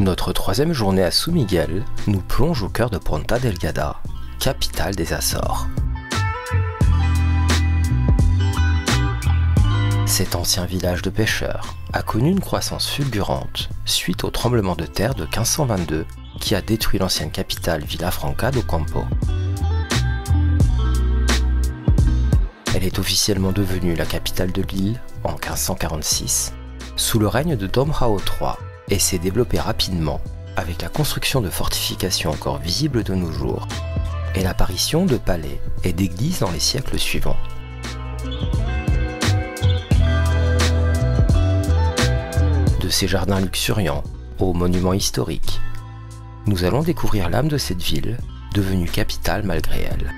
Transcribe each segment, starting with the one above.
Notre troisième journée à São Miguel nous plonge au cœur de Ponta Delgada, capitale des Açores. Cet ancien village de pêcheurs a connu une croissance fulgurante suite au tremblement de terre de 1522 qui a détruit l'ancienne capitale Villafranca do Campo. Elle est officiellement devenue la capitale de l'île en 1546, sous le règne de Dom João III, et s'est développée rapidement avec la construction de fortifications encore visibles de nos jours et l'apparition de palais et d'églises dans les siècles suivants. De ces jardins luxuriants aux monuments historiques, nous allons découvrir l'âme de cette ville, devenue capitale malgré elle.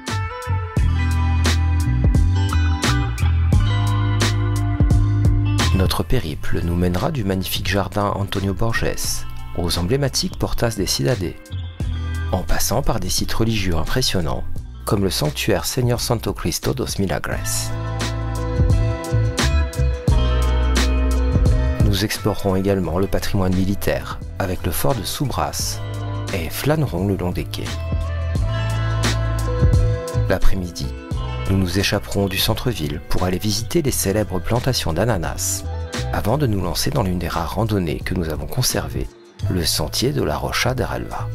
Notre périple nous mènera du magnifique jardin Antônio Borges aux emblématiques Portas de Cidade, en passant par des sites religieux impressionnants comme le sanctuaire Senhor Santo Cristo dos Milagres. Nous explorerons également le patrimoine militaire avec le fort de Soubras et flânerons le long des quais. L'après-midi, nous nous échapperons du centre-ville pour aller visiter les célèbres plantations d'ananas avant de nous lancer dans l'une des rares randonnées que nous avons conservées, le sentier de la Rocha de Relva.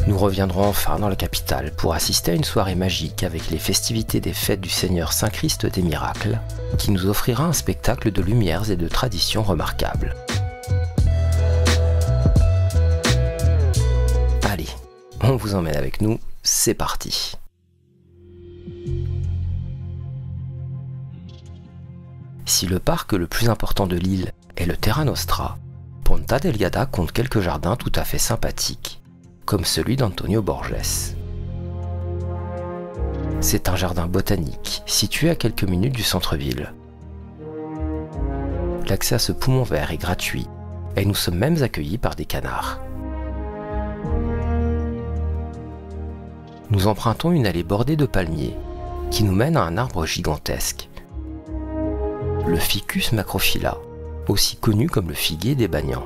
Nous reviendrons enfin dans la capitale pour assister à une soirée magique avec les festivités des fêtes du Seigneur Saint-Christ des Miracles, qui nous offrira un spectacle de lumières et de traditions remarquables. Allez, on vous emmène avec nous, c'est parti! Si le parc le plus important de l'île est le Terra Nostra, Ponta Delgada compte quelques jardins tout à fait sympathiques, comme celui d'Antônio Borges. C'est un jardin botanique situé à quelques minutes du centre-ville. L'accès à ce poumon vert est gratuit et nous sommes même accueillis par des canards. Nous empruntons une allée bordée de palmiers qui nous mène à un arbre gigantesque, le Ficus macrophylla, aussi connu comme le figuier des Banians.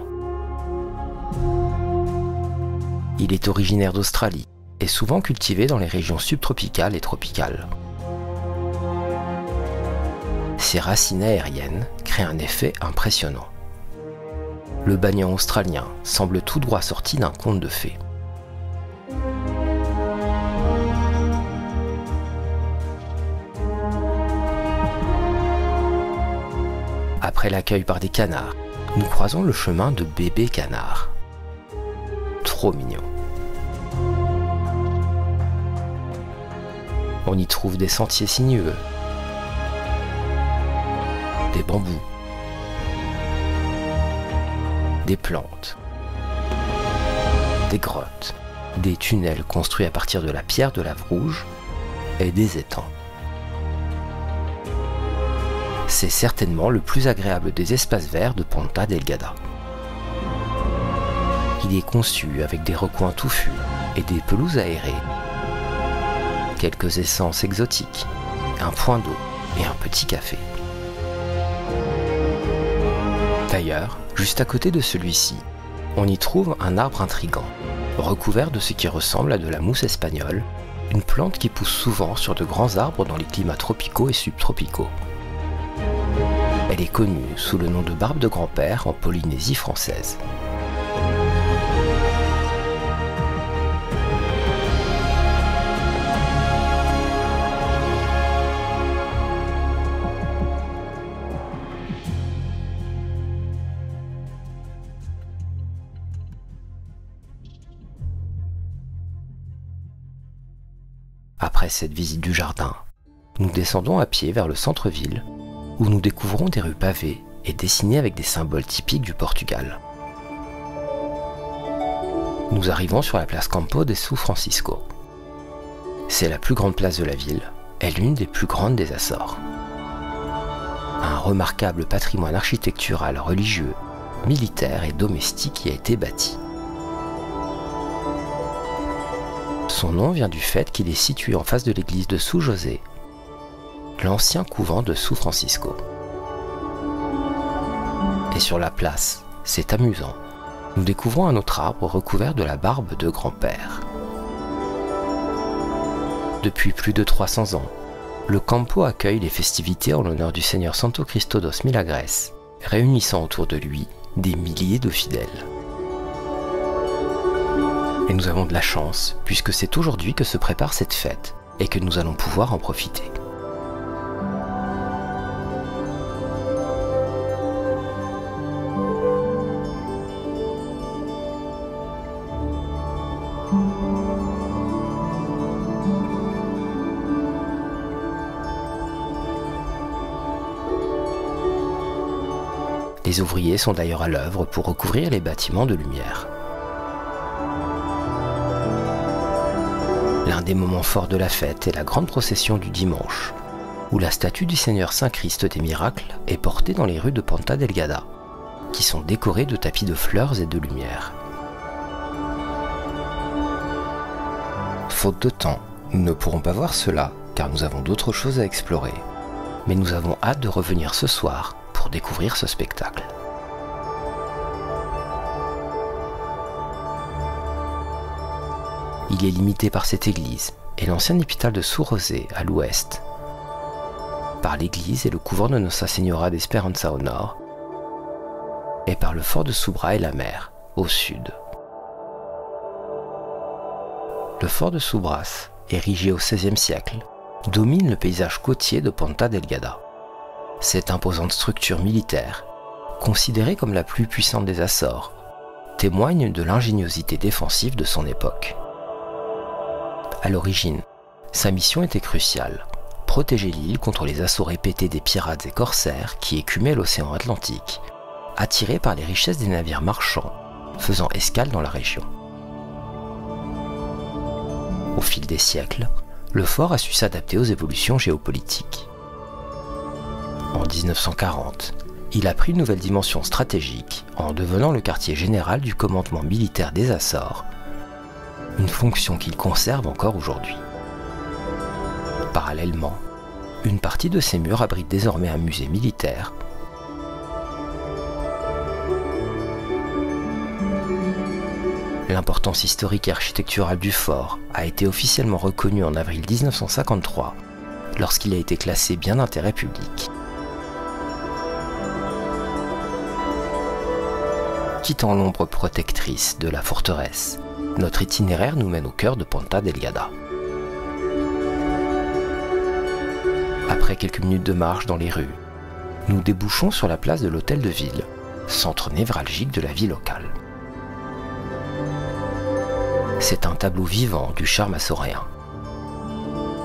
Il est originaire d'Australie et souvent cultivé dans les régions subtropicales et tropicales. Ses racines aériennes créent un effet impressionnant. Le banyan australien semble tout droit sorti d'un conte de fées. Après l'accueil par des canards, nous croisons le chemin de bébé canard. Trop mignon. On y trouve des sentiers sinueux, des bambous, des plantes, des grottes, des tunnels construits à partir de la pierre de lave rouge et des étangs. C'est certainement le plus agréable des espaces verts de Ponta Delgada. Il est conçu avec des recoins touffus et des pelouses aérées, quelques essences exotiques, un point d'eau et un petit café. D'ailleurs, juste à côté de celui-ci, on y trouve un arbre intrigant, recouvert de ce qui ressemble à de la mousse espagnole, une plante qui pousse souvent sur de grands arbres dans les climats tropicaux et subtropicaux. Elle est connue sous le nom de barbe de grand-père en Polynésie française. Après cette visite du jardin, nous descendons à pied vers le centre-ville, où nous découvrons des rues pavées et dessinées avec des symboles typiques du Portugal. Nous arrivons sur la place Campo de São Francisco. C'est la plus grande place de la ville et l'une des plus grandes des Açores. Un remarquable patrimoine architectural, religieux, militaire et domestique y a été bâti. Son nom vient du fait qu'il est situé en face de l'église de São José, l'ancien couvent de São Francisco. Et sur la place, c'est amusant, nous découvrons un autre arbre recouvert de la barbe de grand-père. Depuis plus de 300 ans, le campo accueille les festivités en l'honneur du Seigneur Santo Cristo dos Milagres, réunissant autour de lui des milliers de fidèles. Et nous avons de la chance, puisque c'est aujourd'hui que se prépare cette fête et que nous allons pouvoir en profiter. Les ouvriers sont d'ailleurs à l'œuvre pour recouvrir les bâtiments de lumière. L'un des moments forts de la fête est la grande procession du dimanche, où la statue du Seigneur Saint-Christ des Miracles est portée dans les rues de Ponta Delgada, qui sont décorées de tapis de fleurs et de lumière. Faute de temps, nous ne pourrons pas voir cela, car nous avons d'autres choses à explorer. Mais nous avons hâte de revenir ce soir pour découvrir ce spectacle. Il est limité par cette église et l'ancien hôpital de Sou-Rosé à l'ouest, par l'église et le couvent de Nossa Senhora d'Esperança au nord, et par le fort de Soubra et la mer au sud. Le fort de Soubras, érigé au XVIe siècle, domine le paysage côtier de Ponta Delgada. Cette imposante structure militaire, considérée comme la plus puissante des Açores, témoigne de l'ingéniosité défensive de son époque. À l'origine, sa mission était cruciale, protéger l'île contre les assauts répétés des pirates et corsaires qui écumaient l'océan Atlantique, attirés par les richesses des navires marchands faisant escale dans la région. Au fil des siècles, le fort a su s'adapter aux évolutions géopolitiques. En 1940, il a pris une nouvelle dimension stratégique en devenant le quartier général du commandement militaire des Açores, une fonction qu'il conserve encore aujourd'hui. Parallèlement, une partie de ses murs abrite désormais un musée militaire. L'importance historique et architecturale du fort a été officiellement reconnue en avril 1953, lorsqu'il a été classé bien d'intérêt public. Quittant l'ombre protectrice de la forteresse, notre itinéraire nous mène au cœur de Ponta Delgada. Après quelques minutes de marche dans les rues, nous débouchons sur la place de l'hôtel de ville, centre névralgique de la vie locale. C'est un tableau vivant du charme açoréen.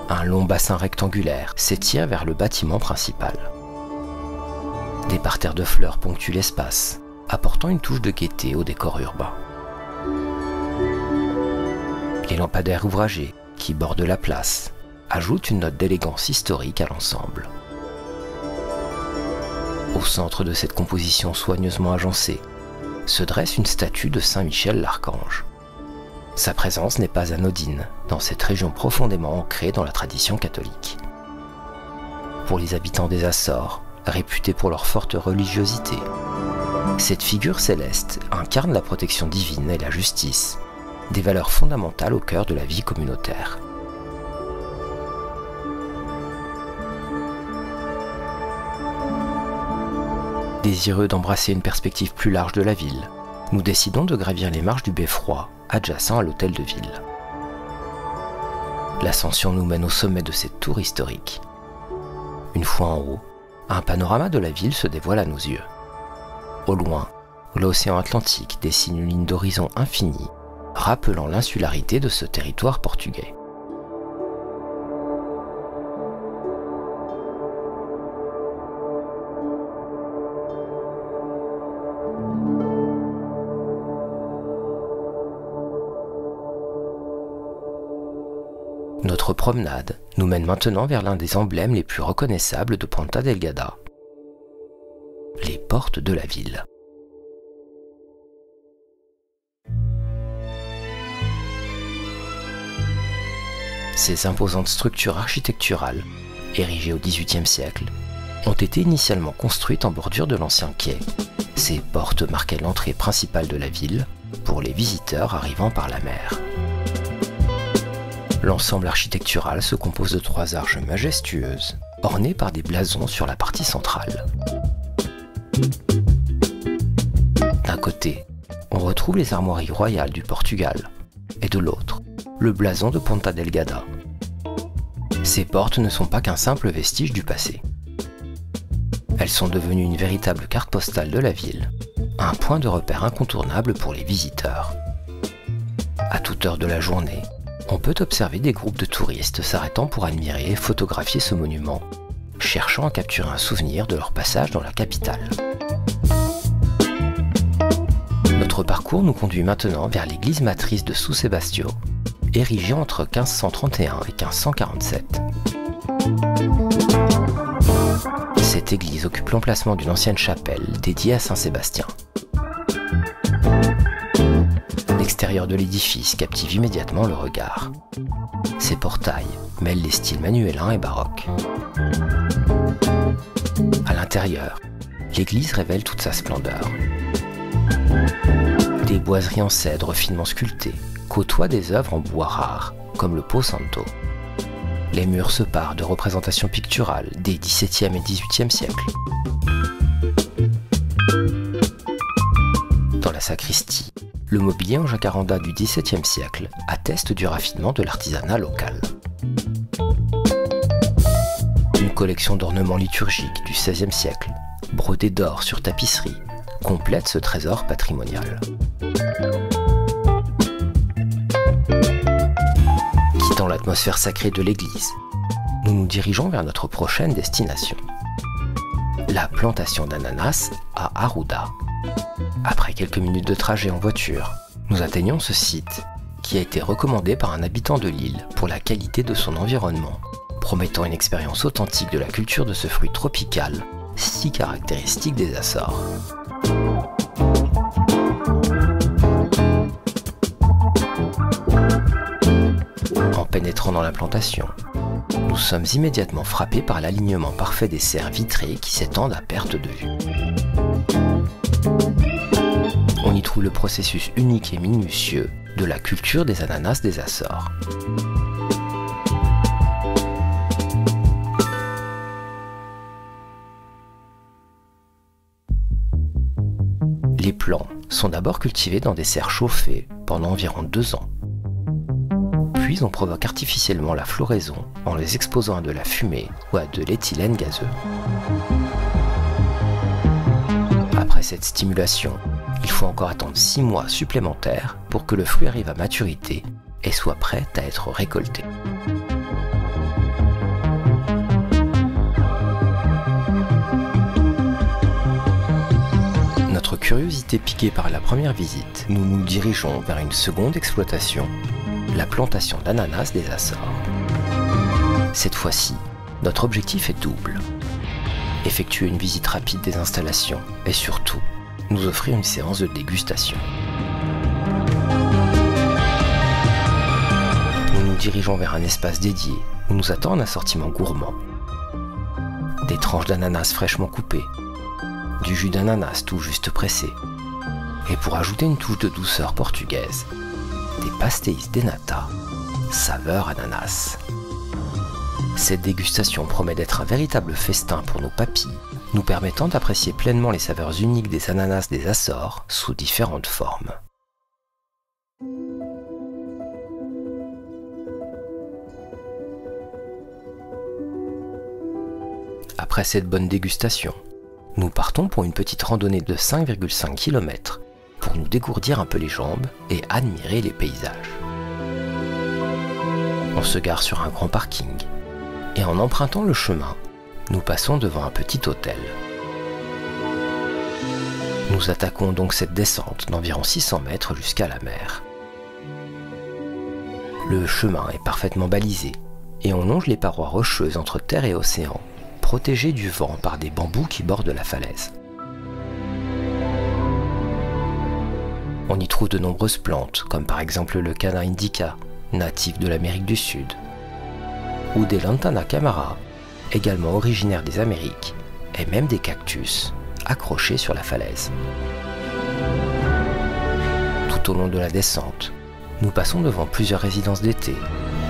Un long bassin rectangulaire s'étire vers le bâtiment principal. Des parterres de fleurs ponctuent l'espace, apportant une touche de gaieté au décor urbain. Les lampadaires ouvragés, qui bordent la place, ajoutent une note d'élégance historique à l'ensemble. Au centre de cette composition soigneusement agencée, se dresse une statue de Saint Michel l'Archange. Sa présence n'est pas anodine dans cette région profondément ancrée dans la tradition catholique. Pour les habitants des Açores, réputés pour leur forte religiosité, cette figure céleste incarne la protection divine et la justice, des valeurs fondamentales au cœur de la vie communautaire. Désireux d'embrasser une perspective plus large de la ville, nous décidons de gravir les marches du beffroi adjacent à l'hôtel de ville. L'ascension nous mène au sommet de cette tour historique. Une fois en haut, un panorama de la ville se dévoile à nos yeux. Au loin, l'océan Atlantique dessine une ligne d'horizon infinie, rappelant l'insularité de ce territoire portugais. Notre promenade nous mène maintenant vers l'un des emblèmes les plus reconnaissables de Ponta Delgada, les portes de la ville. Ces imposantes structures architecturales, érigées au XVIIIe siècle, ont été initialement construites en bordure de l'ancien quai, Ces portes marquaient l'entrée principale de la ville pour les visiteurs arrivant par la mer. L'ensemble architectural se compose de 3 arches majestueuses, ornées par des blasons sur la partie centrale. D'un côté, on retrouve les armoiries royales du Portugal, et de l'autre, le blason de Ponta Delgada. Ces portes ne sont pas qu'un simple vestige du passé. Elles sont devenues une véritable carte postale de la ville, un point de repère incontournable pour les visiteurs. À toute heure de la journée, on peut observer des groupes de touristes s'arrêtant pour admirer et photographier ce monument, cherchant à capturer un souvenir de leur passage dans la capitale. Notre parcours nous conduit maintenant vers l'église matrice de São Sebastião, érigée entre 1531 et 1547. Cette église occupe l'emplacement d'une ancienne chapelle dédiée à Saint Sébastien. L'extérieur de l'édifice captive immédiatement le regard. Ses portails mêlent les styles manuélins et baroques. À l'intérieur, l'église révèle toute sa splendeur. Des boiseries en cèdre finement sculptées côtoient des œuvres en bois rares, comme le Pau Santo. Les murs se parent de représentations picturales des XVIIe et XVIIIe siècles. Dans la sacristie, le mobilier en jacaranda du XVIIe siècle atteste du raffinement de l'artisanat local. Une collection d'ornements liturgiques du XVIe siècle, brodés d'or sur tapisserie, complète ce trésor patrimonial. Quittant l'atmosphère sacrée de l'église, nous nous dirigeons vers notre prochaine destination. La plantation d'ananas à Arruda. Après quelques minutes de trajet en voiture, nous atteignons ce site qui a été recommandé par un habitant de l'île pour la qualité de son environnement, promettant une expérience authentique de la culture de ce fruit tropical si caractéristique des Açores. En pénétrant dans la plantation, nous sommes immédiatement frappés par l'alignement parfait des serres vitrées qui s'étendent à perte de vue. On y trouve le processus unique et minutieux de la culture des ananas des Açores. Les plants sont d'abord cultivés dans des serres chauffées pendant environ 2 ans. Puis on provoque artificiellement la floraison en les exposant à de la fumée ou à de l'éthylène gazeux. Après cette stimulation, il faut encore attendre 6 mois supplémentaires pour que le fruit arrive à maturité et soit prêt à être récolté. Notre curiosité piquée par la première visite, nous nous dirigeons vers une seconde exploitation, la plantation d'ananas des Açores. Cette fois-ci, notre objectif est double. Effectuer une visite rapide des installations et surtout, nous offrir une séance de dégustation. Nous nous dirigeons vers un espace dédié où nous attend un assortiment gourmand. Des tranches d'ananas fraîchement coupées, du jus d'ananas tout juste pressé, et pour ajouter une touche de douceur portugaise, des pastéis de nata, saveur ananas. Cette dégustation promet d'être un véritable festin pour nos papilles, nous permettant d'apprécier pleinement les saveurs uniques des ananas des Açores sous différentes formes. Après cette bonne dégustation, nous partons pour une petite randonnée de 5,5 km pour nous dégourdir un peu les jambes et admirer les paysages. On se gare sur un grand parking et en empruntant le chemin, nous passons devant un petit hôtel. Nous attaquons donc cette descente d'environ 600 mètres jusqu'à la mer. Le chemin est parfaitement balisé et on longe les parois rocheuses entre terre et océan, protégées du vent par des bambous qui bordent la falaise. On y trouve de nombreuses plantes, comme par exemple le Canna indica, natif de l'Amérique du Sud, ou des Lantana camara, également originaires des Amériques, et même des cactus, accrochés sur la falaise. Tout au long de la descente, nous passons devant plusieurs résidences d'été,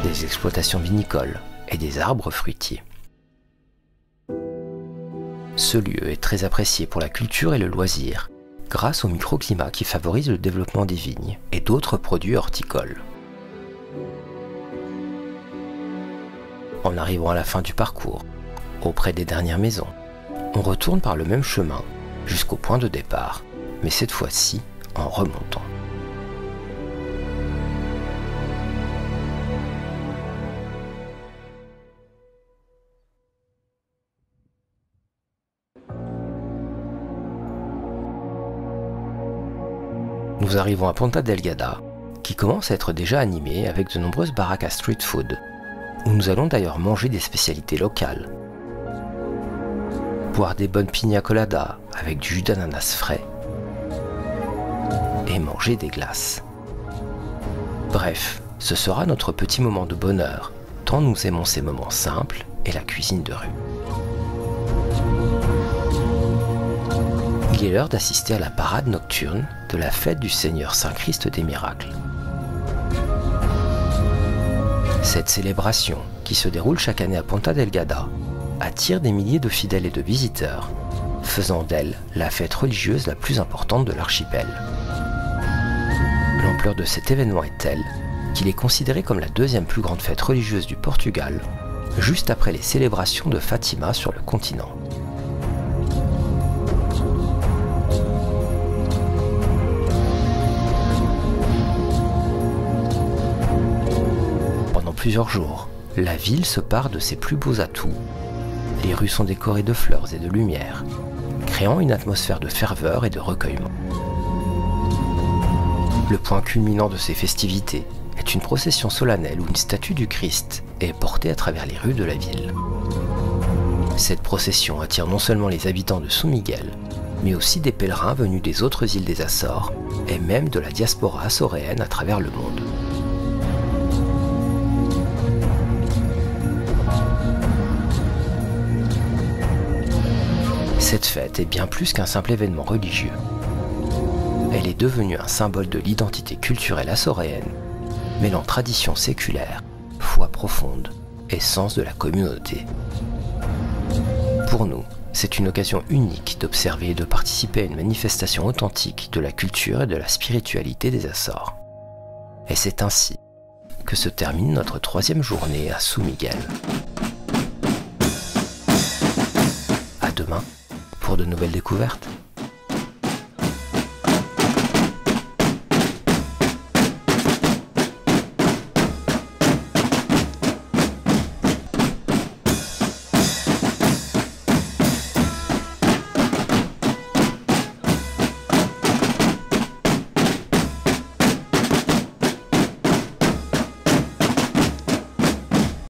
des exploitations vinicoles et des arbres fruitiers. Ce lieu est très apprécié pour la culture et le loisir, grâce au microclimat qui favorise le développement des vignes et d'autres produits horticoles. En arrivant à la fin du parcours, auprès des dernières maisons, on retourne par le même chemin jusqu'au point de départ, mais cette fois-ci en remontant. Nous arrivons à Ponta Delgada, qui commence à être déjà animée avec de nombreuses baraques à street food, où nous allons d'ailleurs manger des spécialités locales. Boire des bonnes piña coladas avec du jus d'ananas frais, et manger des glaces. Bref, ce sera notre petit moment de bonheur, tant nous aimons ces moments simples et la cuisine de rue. Il est l'heure d'assister à la parade nocturne de la fête du Seigneur Saint-Christ des Miracles. Cette célébration, qui se déroule chaque année à Ponta Delgada, attire des milliers de fidèles et de visiteurs, faisant d'elle la fête religieuse la plus importante de l'archipel. L'ampleur de cet événement est telle qu'il est considéré comme la deuxième plus grande fête religieuse du Portugal, juste après les célébrations de Fatima sur le continent. Plusieurs jours, la ville se pare de ses plus beaux atouts. Les rues sont décorées de fleurs et de lumière, créant une atmosphère de ferveur et de recueillement. Le point culminant de ces festivités est une procession solennelle où une statue du Christ est portée à travers les rues de la ville. Cette procession attire non seulement les habitants de São Miguel, mais aussi des pèlerins venus des autres îles des Açores et même de la diaspora açoréenne à travers le monde. Cette fête est bien plus qu'un simple événement religieux. Elle est devenue un symbole de l'identité culturelle açoréenne, mêlant tradition séculaire, foi profonde et sens de la communauté. Pour nous, c'est une occasion unique d'observer et de participer à une manifestation authentique de la culture et de la spiritualité des Açores. Et c'est ainsi que se termine notre 3e journée à São Miguel. À demain pour de nouvelles découvertes.